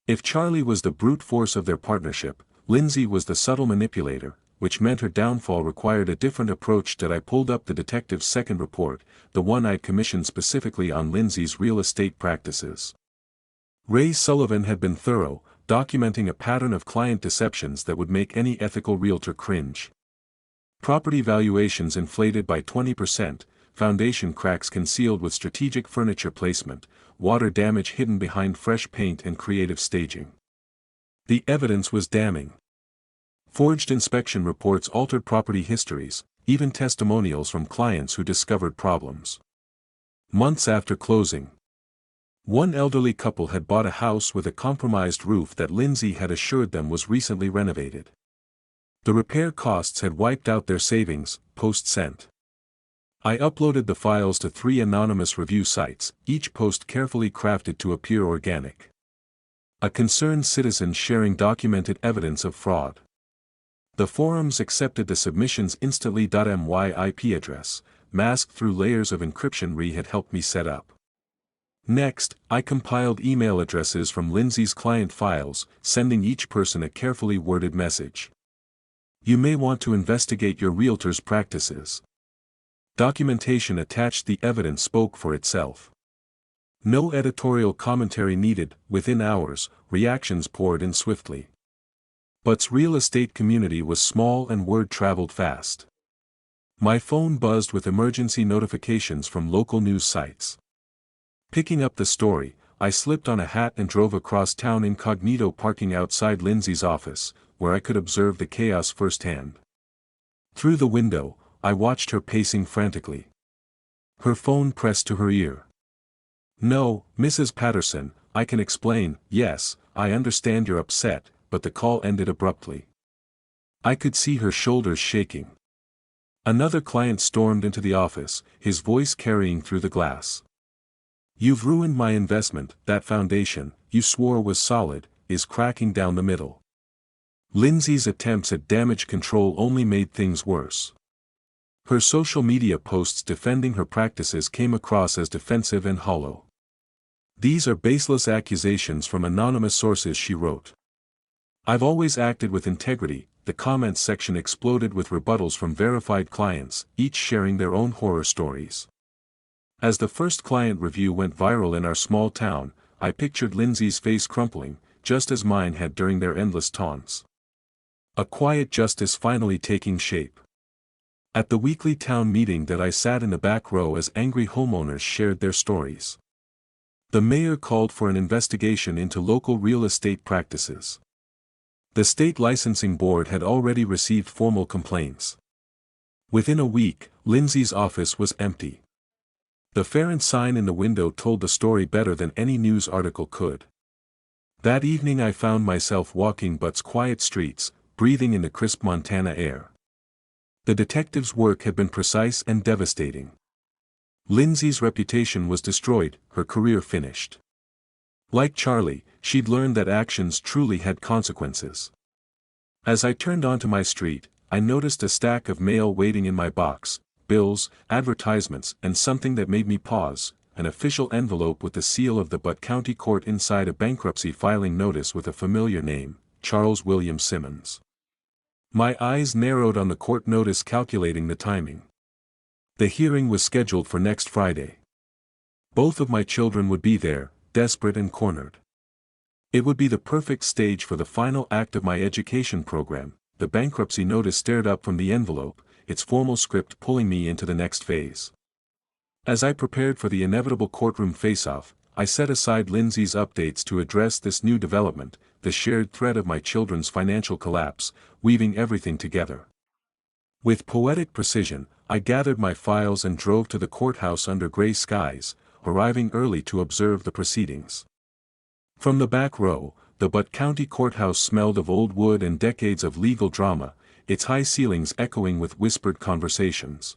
If Charlie was the brute force of their partnership, Lindsay was the subtle manipulator, which meant her downfall required a different approach. I pulled up the detective's second report, the one I'd commissioned specifically on Lindsay's real estate practices. Ray Sullivan had been thorough, documenting a pattern of client deceptions that would make any ethical realtor cringe. Property valuations inflated by 20%, foundation cracks concealed with strategic furniture placement, water damage hidden behind fresh paint and creative staging. The evidence was damning. Forged inspection reports, altered property histories, even testimonials from clients who discovered problems. Months after closing, one elderly couple had bought a house with a compromised roof that Lindsay had assured them was recently renovated. The repair costs had wiped out their savings. Post sent. I uploaded the files to 3 anonymous review sites, each post carefully crafted to appear organic. A concerned citizen sharing documented evidence of fraud. The forums accepted the submissions instantly. My IP address, masked through layers of encryption Re had helped me set up. Next, I compiled email addresses from Lindsay's client files, sending each person a carefully worded message. You may want to investigate your realtor's practices. Documentation attached. The evidence spoke for itself. No editorial commentary needed. Within hours, reactions poured in swiftly. But's real estate community was small and word traveled fast. My phone buzzed with emergency notifications from local news sites. Picking up the story, I slipped on a hat and drove across town incognito, parking outside Lindsay's office, where I could observe the chaos firsthand. Through the window, I watched her pacing frantically. Her phone pressed to her ear. "No, Mrs. Patterson, I can explain." "Yes, I understand you're upset," but the call ended abruptly. I could see her shoulders shaking. Another client stormed into the office, his voice carrying through the glass. "You've ruined my investment. That foundation, you swore was solid, is cracking down the middle." Lindsay's attempts at damage control only made things worse. Her social media posts defending her practices came across as defensive and hollow. "These are baseless accusations from anonymous sources," she wrote. "I've always acted with integrity." The comments section exploded with rebuttals from verified clients, each sharing their own horror stories. As the first client review went viral in our small town, I pictured Lindsay's face crumpling, just as mine had during their endless taunts. A quiet justice finally taking shape. At the weekly town meeting that I sat in the back row as angry homeowners shared their stories. The mayor called for an investigation into local real estate practices. The state licensing board had already received formal complaints. Within a week, Lindsay's office was empty. The Farron sign in the window told the story better than any news article could. That evening I found myself walking Butt's quiet streets, breathing in the crisp Montana air. The detective's work had been precise and devastating. Lindsay's reputation was destroyed, her career finished. Like Charlie, she'd learned that actions truly had consequences. As I turned onto my street, I noticed a stack of mail waiting in my box: bills, advertisements, and something that made me pause, an official envelope with the seal of the Butt County Court inside a bankruptcy filing notice with a familiar name, Charles William Simmons. My eyes narrowed on the court notice, calculating the timing. The hearing was scheduled for next Friday. Both of my children would be there, desperate and cornered. It would be the perfect stage for the final act of my education program. The bankruptcy notice stared up from the envelope, its formal script pulling me into the next phase. As I prepared for the inevitable courtroom face-off, I set aside Lindsay's updates to address this new development, the shared thread of my children's financial collapse, weaving everything together. With poetic precision, I gathered my files and drove to the courthouse under gray skies, arriving early to observe the proceedings. From the back row, the Butt County Courthouse smelled of old wood and decades of legal drama, its high ceilings echoing with whispered conversations.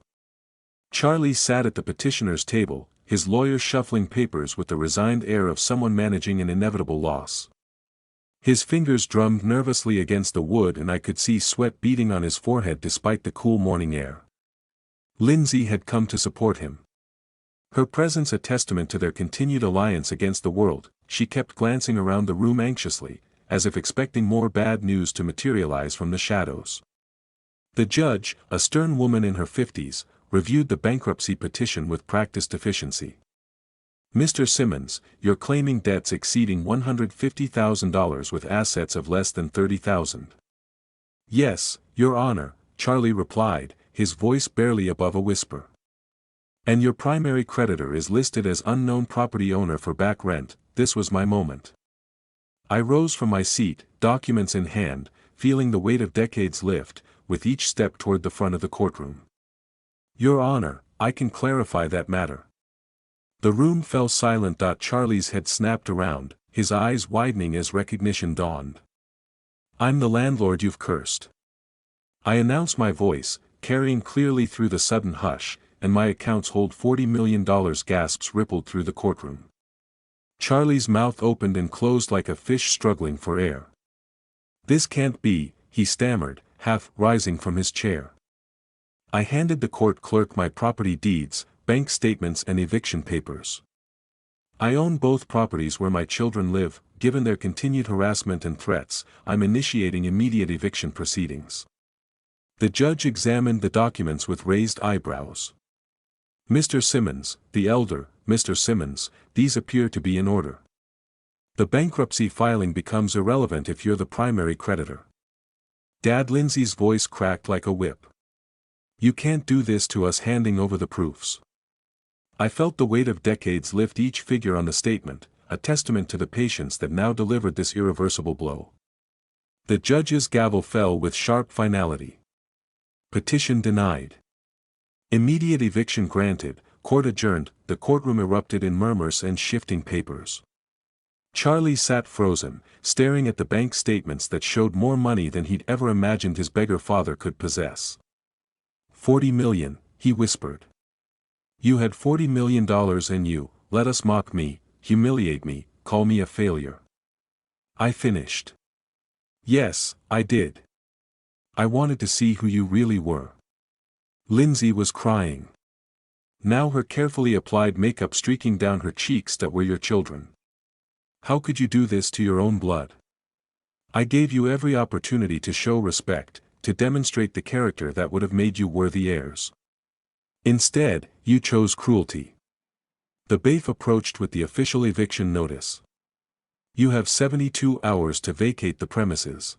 Charlie sat at the petitioner's table, his lawyer shuffling papers with the resigned air of someone managing an inevitable loss. His fingers drummed nervously against the wood and I could see sweat beading on his forehead despite the cool morning air. Lindsay had come to support him. Her presence a testament to their continued alliance against the world. She kept glancing around the room anxiously, as if expecting more bad news to materialize from the shadows. The judge, a stern woman in her 50s, reviewed the bankruptcy petition with practiced efficiency. "Mr. Simmons, you're claiming debts exceeding $150,000 with assets of less than $30,000. "Yes, Your Honor," Charlie replied, his voice barely above a whisper. "And your primary creditor is listed as unknown property owner for back rent." This was my moment. I rose from my seat, documents in hand, feeling the weight of decades lift, with each step toward the front of the courtroom. "Your Honor, I can clarify that matter." The room fell silent. Charlie's head snapped around, his eyes widening as recognition dawned. "I'm the landlord you've cursed." I announced, my voice, carrying clearly through the sudden hush, "and my accounts hold $40 million." Gasps rippled through the courtroom. Charlie's mouth opened and closed like a fish struggling for air. "This can't be," he stammered, half rising from his chair. I handed the court clerk my property deeds, bank statements and eviction papers. "I own both properties where my children live. Given their continued harassment and threats, I'm initiating immediate eviction proceedings." The judge examined the documents with raised eyebrows. "Mr. Simmons, the elder, Mr. Simmons, these appear to be in order. The bankruptcy filing becomes irrelevant if you're the primary creditor." Dad, Lindsay's voice cracked like a whip. "You can't do this to us," handing over the proofs. I felt the weight of decades lift each figure on the statement, a testament to the patience that now delivered this irreversible blow. The judge's gavel fell with sharp finality. Petition denied. Immediate eviction granted. Court adjourned. The courtroom erupted in murmurs and shifting papers. Charlie sat frozen, staring at the bank statements that showed more money than he'd ever imagined his beggar father could possess. "40 million, he whispered. You had $40 million and you, let us mock me, humiliate me, call me a failure. I finished. Yes, I did. I wanted to see who you really were." Lindsay was crying. Now her carefully applied makeup streaking down her cheeks that were your children. How could you do this to your own blood? I gave you every opportunity to show respect, to demonstrate the character that would have made you worthy heirs. Instead, you chose cruelty. The bailiff approached with the official eviction notice. You have 72 hours to vacate the premises.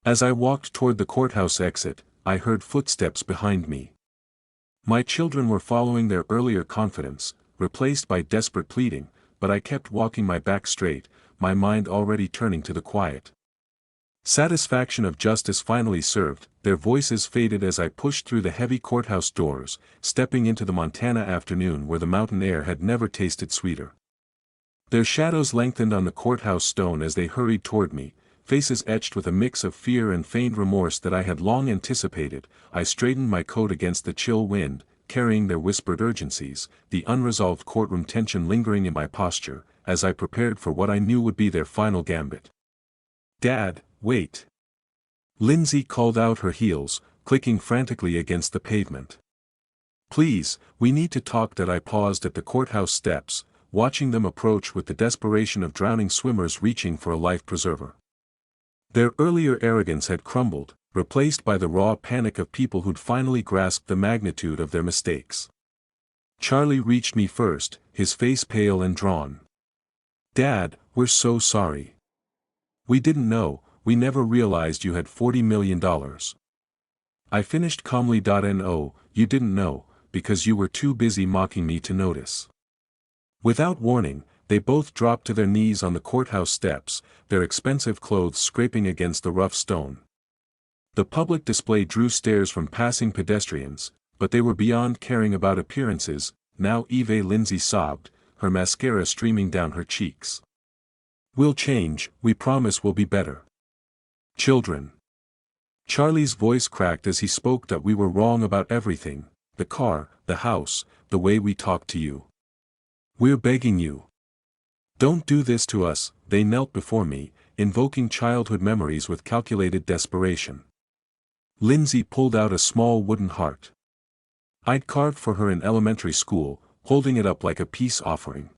As I walked toward the courthouse exit, I heard footsteps behind me. My children were following their earlier confidence, replaced by desperate pleading, but I kept walking my back straight, my mind already turning to the quiet. Satisfaction of justice finally served, their voices faded as I pushed through the heavy courthouse doors, stepping into the Montana afternoon where the mountain air had never tasted sweeter. Their shadows lengthened on the courthouse stone as they hurried toward me, faces etched with a mix of fear and feigned remorse that I had long anticipated. I straightened my coat against the chill wind, carrying their whispered urgencies, the unresolved courtroom tension lingering in my posture, as I prepared for what I knew would be their final gambit. "Dad, wait." Lindsay called out her heels, clicking frantically against the pavement. "Please, we need to talk." That I paused at the courthouse steps, watching them approach with the desperation of drowning swimmers reaching for a life preserver. Their earlier arrogance had crumbled, replaced by the raw panic of people who'd finally grasped the magnitude of their mistakes. Charlie reached me first, his face pale and drawn. "Dad, we're so sorry. We didn't know, we never realized you had $40 million. I finished calmly. No, you didn't know, because you were too busy mocking me to notice." Without warning, they both dropped to their knees on the courthouse steps, their expensive clothes scraping against the rough stone. The public display drew stares from passing pedestrians, but they were beyond caring about appearances. "Now Eve," Lindsay sobbed, her mascara streaming down her cheeks. "We'll change, we promise we'll be better." "Children." Charlie's voice cracked as he spoke. "That we were wrong about everything, the car, the house, the way we talked to you. We're begging you. Don't do this to us." They knelt before me, invoking childhood memories with calculated desperation. Lindsay pulled out a small wooden heart. I'd carved for her in elementary school, holding it up like a peace offering.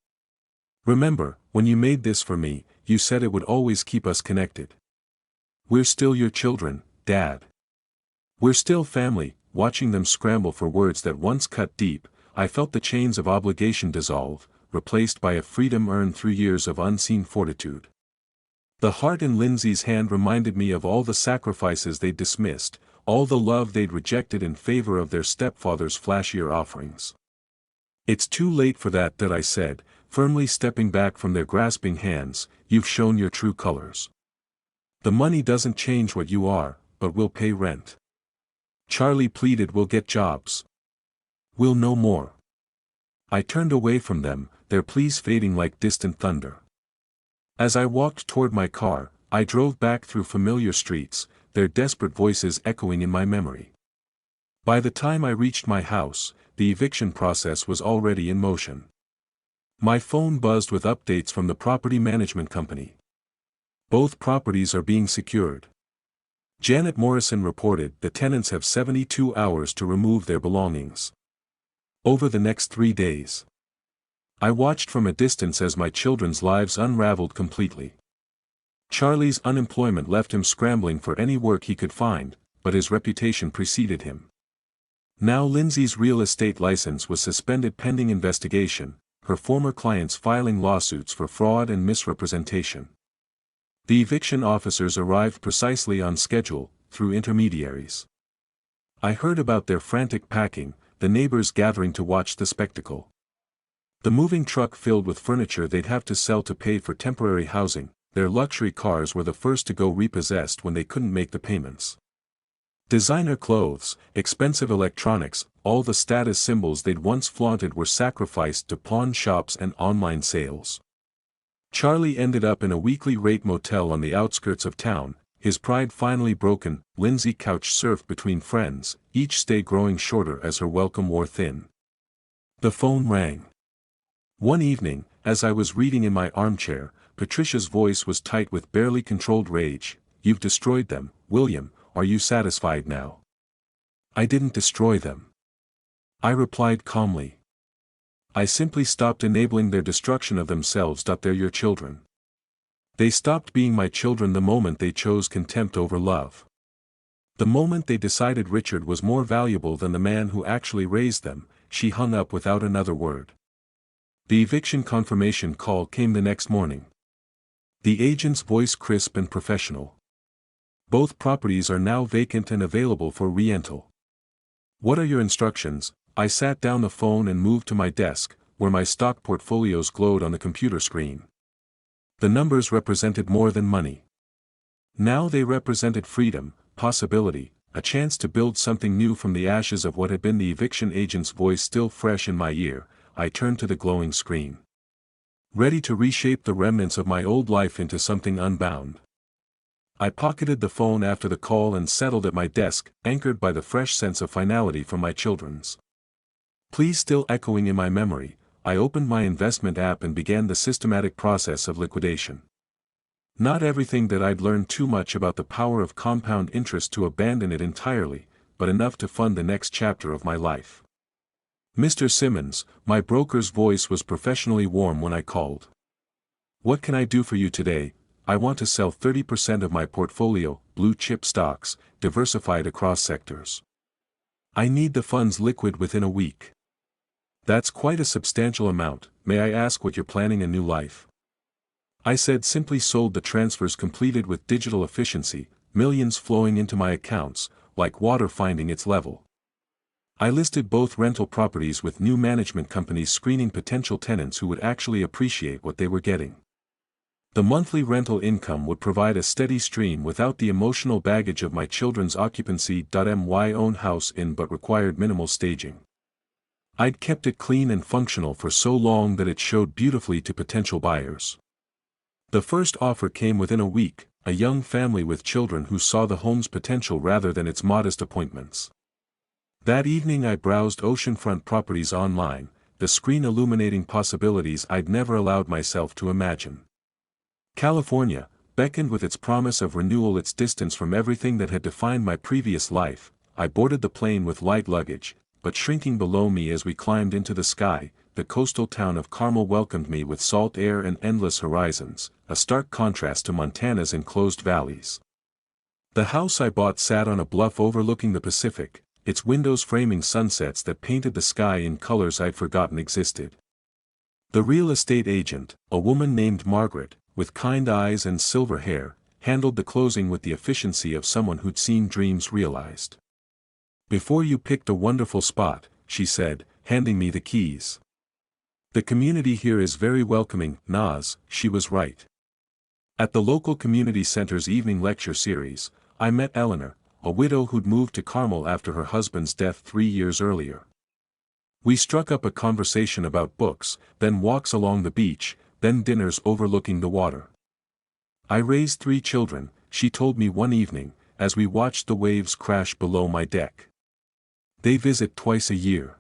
"Remember, when you made this for me, you said it would always keep us connected. We're still your children, Dad. We're still family." Watching them scramble for words that once cut deep, I felt the chains of obligation dissolve, replaced by a freedom earned through years of unseen fortitude. The heart in Lindsay's hand reminded me of all the sacrifices they'd dismissed, all the love they'd rejected in favor of their stepfather's flashier offerings. "It's too late for that," I said, firmly stepping back from their grasping hands. "You've shown your true colors. The money doesn't change what you are, but we'll pay rent." Charlie pleaded. "We'll get jobs. We'll know more." I turned away from them, their pleas fading like distant thunder. As I walked toward my car, I drove back through familiar streets, their desperate voices echoing in my memory. By the time I reached my house, the eviction process was already in motion. My phone buzzed with updates from the property management company. "Both properties are being secured." Janet Morrison reported the tenants have 72 hours to remove their belongings. Over the next 3 days. I watched from a distance as my children's lives unraveled completely. Charlie's unemployment left him scrambling for any work he could find, but his reputation preceded him. Now Lindsay's real estate license was suspended pending investigation, her former clients filing lawsuits for fraud and misrepresentation. The eviction officers arrived precisely on schedule, through intermediaries. I heard about their frantic packing, the neighbors gathering to watch the spectacle. The moving truck filled with furniture they'd have to sell to pay for temporary housing. Their luxury cars were the first to go repossessed when they couldn't make the payments. Designer clothes, expensive electronics, all the status symbols they'd once flaunted were sacrificed to pawn shops and online sales. Charlie ended up in a weekly rate motel on the outskirts of town, his pride finally broken, Lindsay couch surfed between friends, each stay growing shorter as her welcome wore thin. The phone rang. One evening, as I was reading in my armchair, Patricia's voice was tight with barely controlled rage. "You've destroyed them, William, are you satisfied now?" "I didn't destroy them," I replied calmly. "I simply stopped enabling their destruction of themselves. They're your children. They stopped being my children the moment they chose contempt over love. The moment they decided Richard was more valuable than the man who actually raised them." She hung up without another word. The eviction confirmation call came the next morning. The agent's voice crisp and professional. "Both properties are now vacant and available for rental. What are your instructions?" I sat down the phone and moved to my desk, where my stock portfolios glowed on the computer screen. The numbers represented more than money. Now they represented freedom, possibility, a chance to build something new from the ashes of what had been. The eviction agent's voice still fresh in my ear, I turned to the glowing screen. Ready to reshape the remnants of my old life into something unbound. I pocketed the phone after the call and settled at my desk, anchored by the fresh sense of finality from my children's pleas still echoing in my memory. I opened my investment app and began the systematic process of liquidation. Not everything that I'd learned too much about the power of compound interest to abandon it entirely, but enough to fund the next chapter of my life. "Mr. Simmons," my broker's voice was professionally warm when I called. "What can I do for you today?" "I want to sell 30% of my portfolio, blue-chip stocks, diversified across sectors. I need the funds liquid within a week." "That's quite a substantial amount. May I ask what you're planning a new life?" I said simply. "Sold the transfers completed with digital efficiency, millions flowing into my accounts, like water finding its level." I listed both rental properties with new management companies screening potential tenants who would actually appreciate what they were getting. The monthly rental income would provide a steady stream without the emotional baggage of my children's occupancy. My own house in but required minimal staging. I'd kept it clean and functional for so long that it showed beautifully to potential buyers. The first offer came within a week, a young family with children who saw the home's potential rather than its modest appointments. That evening I browsed oceanfront properties online, the screen illuminating possibilities I'd never allowed myself to imagine. California beckoned with its promise of renewal, its distance from everything that had defined my previous life. I boarded the plane with light luggage, but shrinking below me as we climbed into the sky. The coastal town of Carmel welcomed me with salt air and endless horizons, a stark contrast to Montana's enclosed valleys. The house I bought sat on a bluff overlooking the Pacific, its windows framing sunsets that painted the sky in colors I'd forgotten existed. The real estate agent, a woman named Margaret, with kind eyes and silver hair, handled the closing with the efficiency of someone who'd seen dreams realized. "Before you picked a wonderful spot," she said, handing me the keys. "The community here is very welcoming." She was right. At the local community center's evening lecture series, I met Eleanor, a widow who'd moved to Carmel after her husband's death 3 years earlier. We struck up a conversation about books, then walks along the beach, then dinners overlooking the water. "I raised 3 children," she told me one evening, as we watched the waves crash below my deck. "They visit twice a year.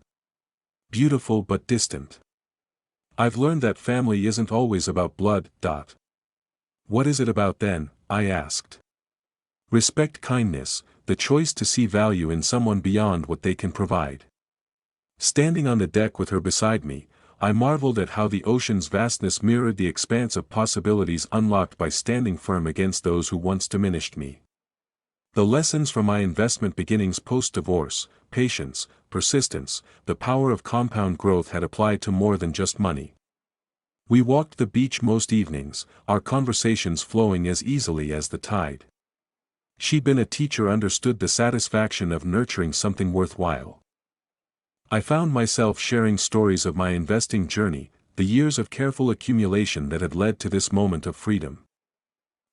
Beautiful but distant. I've learned that family isn't always about blood." "What is it about then?" I asked. "Respect, kindness, the choice to see value in someone beyond what they can provide." Standing on the deck with her beside me, I marveled at how the ocean's vastness mirrored the expanse of possibilities unlocked by standing firm against those who once diminished me. The lessons from my investment beginnings post-divorce, patience, persistence, the power of compound growth had applied to more than just money. We walked the beach most evenings, our conversations flowing as easily as the tide. She'd been a teacher, understood the satisfaction of nurturing something worthwhile. I found myself sharing stories of my investing journey, the years of careful accumulation that had led to this moment of freedom.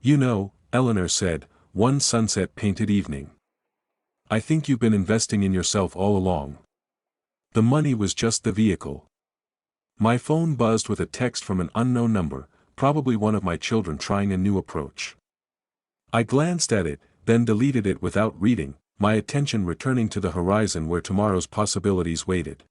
"You know," Eleanor said, one sunset-painted evening, "I think you've been investing in yourself all along. The money was just the vehicle." My phone buzzed with a text from an unknown number, probably one of my children trying a new approach. I glanced at it, then deleted it without reading, my attention returning to the horizon where tomorrow's possibilities waited.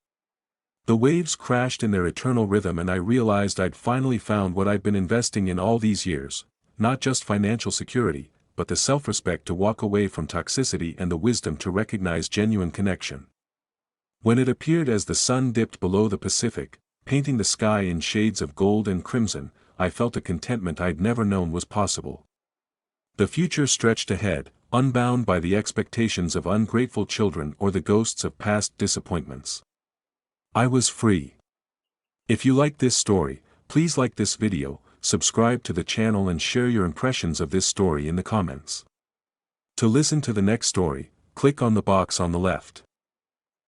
The waves crashed in their eternal rhythm and I realized I'd finally found what I'd been investing in all these years, not just financial security, but the self-respect to walk away from toxicity and the wisdom to recognize genuine connection. When it appeared as the sun dipped below the Pacific, painting the sky in shades of gold and crimson, I felt a contentment I'd never known was possible. The future stretched ahead, unbound by the expectations of ungrateful children or the ghosts of past disappointments. I was free. If you like this story, please like this video, subscribe to the channel and share your impressions of this story in the comments. To listen to the next story, click on the box on the left.